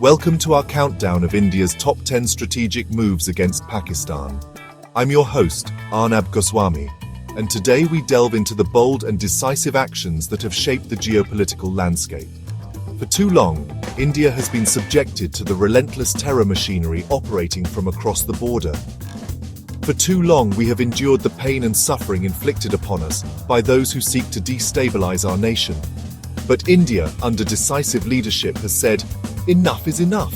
Welcome to our countdown of India's top 10 strategic moves against Pakistan. I'm your host, Arnab Goswami, and today we delve into the bold and decisive actions that have shaped the geopolitical landscape. For too long, India has been subjected to the relentless terror machinery operating from across the border. For too long, we have endured the pain and suffering inflicted upon us by those who seek to destabilize our nation. But India, under decisive leadership, has said, enough is enough.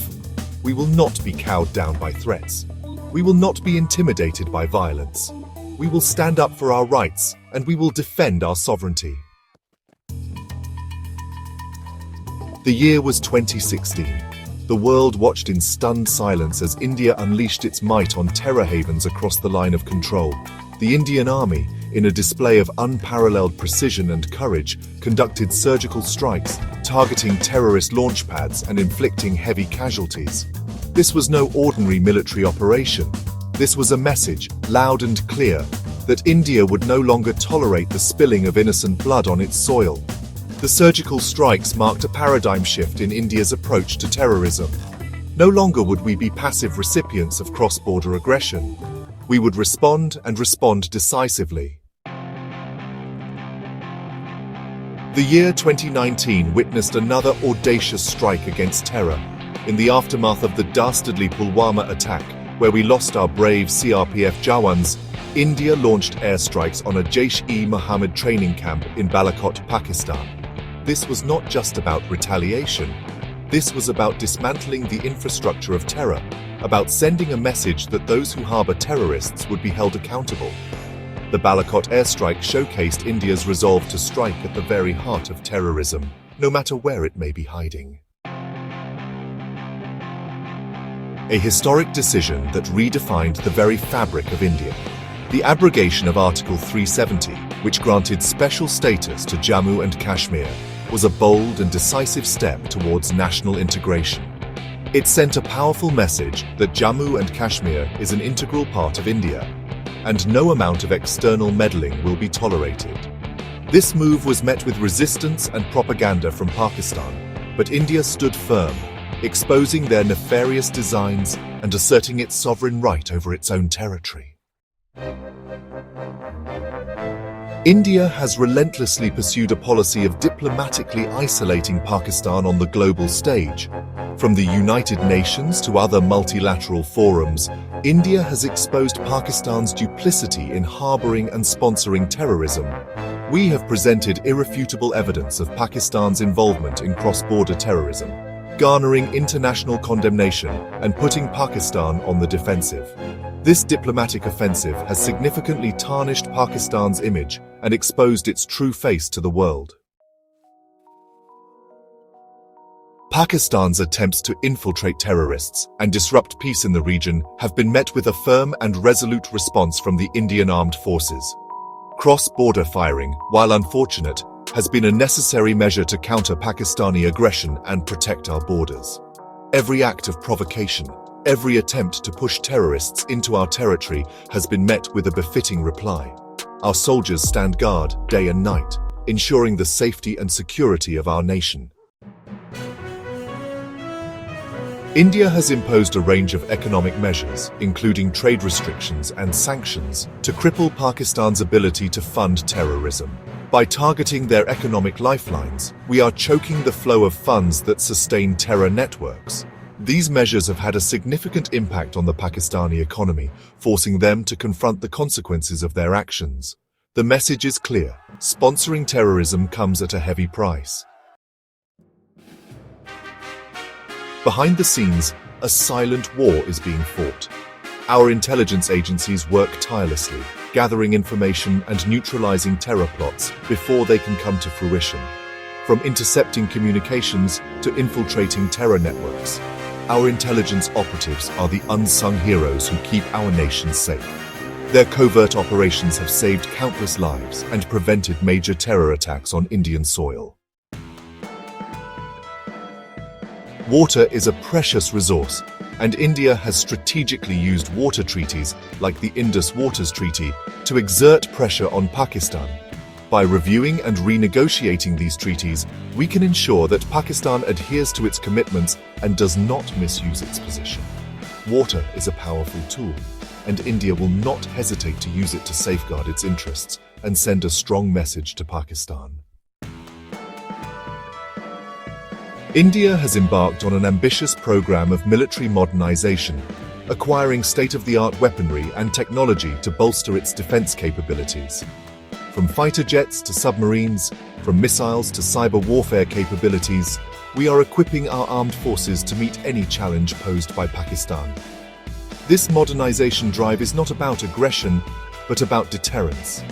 We will not be cowed down by threats. We will not be intimidated by violence. We will stand up for our rights, and we will defend our sovereignty. The year was 2016. The world watched in stunned silence as India unleashed its might on terror havens across the line of control. The Indian Army, in a display of unparalleled precision and courage, conducted surgical strikes, targeting terrorist launch pads and inflicting heavy casualties. This was no ordinary military operation. This was a message, loud and clear, that India would no longer tolerate the spilling of innocent blood on its soil. The surgical strikes marked a paradigm shift in India's approach to terrorism. No longer would we be passive recipients of cross-border aggression. We would respond and respond decisively. The year 2019 witnessed another audacious strike against terror. In the aftermath of the dastardly Pulwama attack, where we lost our brave CRPF Jawans, India launched airstrikes on a Jaish-e-Mohammed training camp in Balakot, Pakistan. This was not just about retaliation. This was about dismantling the infrastructure of terror, about sending a message that those who harbor terrorists would be held accountable. The Balakot airstrike showcased India's resolve to strike at the very heart of terrorism, no matter where it may be hiding. A historic decision that redefined the very fabric of India. The abrogation of Article 370, which granted special status to Jammu and Kashmir, was a bold and decisive step towards national integration. It sent a powerful message that Jammu and Kashmir is an integral part of India, and no amount of external meddling will be tolerated. This move was met with resistance and propaganda from Pakistan, but India stood firm, exposing their nefarious designs and asserting its sovereign right over its own territory. India has relentlessly pursued a policy of diplomatically isolating Pakistan on the global stage. From the United Nations to other multilateral forums, India has exposed Pakistan's duplicity in harboring and sponsoring terrorism. We have presented irrefutable evidence of Pakistan's involvement in cross-border terrorism, garnering international condemnation and putting Pakistan on the defensive. This diplomatic offensive has significantly tarnished Pakistan's image and exposed its true face to the world. Pakistan's attempts to infiltrate terrorists and disrupt peace in the region have been met with a firm and resolute response from the Indian Armed Forces. Cross-border firing, while unfortunate, has been a necessary measure to counter Pakistani aggression and protect our borders. Every act of provocation, every attempt to push terrorists into our territory has been met with a befitting reply. Our soldiers stand guard day and night, ensuring the safety and security of our nation. India has imposed a range of economic measures, including trade restrictions and sanctions, to cripple Pakistan's ability to fund terrorism. By targeting their economic lifelines, we are choking the flow of funds that sustain terror networks. These measures have had a significant impact on the Pakistani economy, forcing them to confront the consequences of their actions. The message is clear: sponsoring terrorism comes at a heavy price. Behind the scenes, a silent war is being fought. Our intelligence agencies work tirelessly, gathering information and neutralizing terror plots before they can come to fruition. From intercepting communications to infiltrating terror networks, our intelligence operatives are the unsung heroes who keep our nation safe. Their covert operations have saved countless lives and prevented major terror attacks on Indian soil. Water is a precious resource, and India has strategically used water treaties like the Indus Waters Treaty to exert pressure on Pakistan. By reviewing and renegotiating these treaties, we can ensure that Pakistan adheres to its commitments and does not misuse its position. Water is a powerful tool, and India will not hesitate to use it to safeguard its interests and send a strong message to Pakistan. India has embarked on an ambitious program of military modernization, acquiring state-of-the-art weaponry and technology to bolster its defense capabilities. From fighter jets to submarines, from missiles to cyber warfare capabilities, we are equipping our armed forces to meet any challenge posed by Pakistan. This modernization drive is not about aggression, but about deterrence.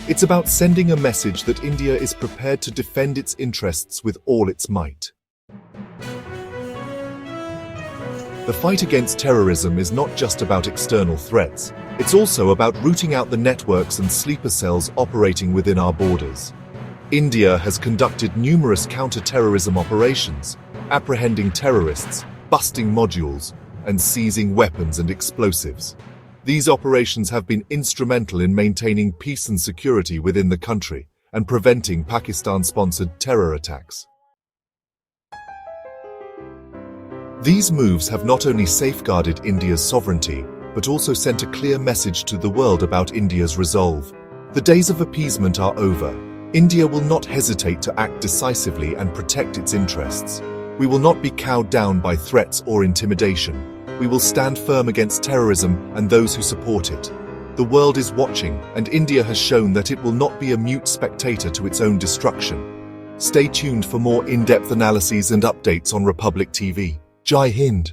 It's about sending a message that India is prepared to defend its interests with all its might. The fight against terrorism is not just about external threats, it's also about rooting out the networks and sleeper cells operating within our borders. India has conducted numerous counter-terrorism operations, apprehending terrorists, busting modules, and seizing weapons and explosives. These operations have been instrumental in maintaining peace and security within the country and preventing Pakistan-sponsored terror attacks. These moves have not only safeguarded India's sovereignty, but also sent a clear message to the world about India's resolve. The days of appeasement are over. India will not hesitate to act decisively and protect its interests. We will not be cowed down by threats or intimidation. We will stand firm against terrorism and those who support it. The world is watching, and India has shown that it will not be a mute spectator to its own destruction. Stay tuned for more in-depth analyses and updates on Republic TV. Jai Hind.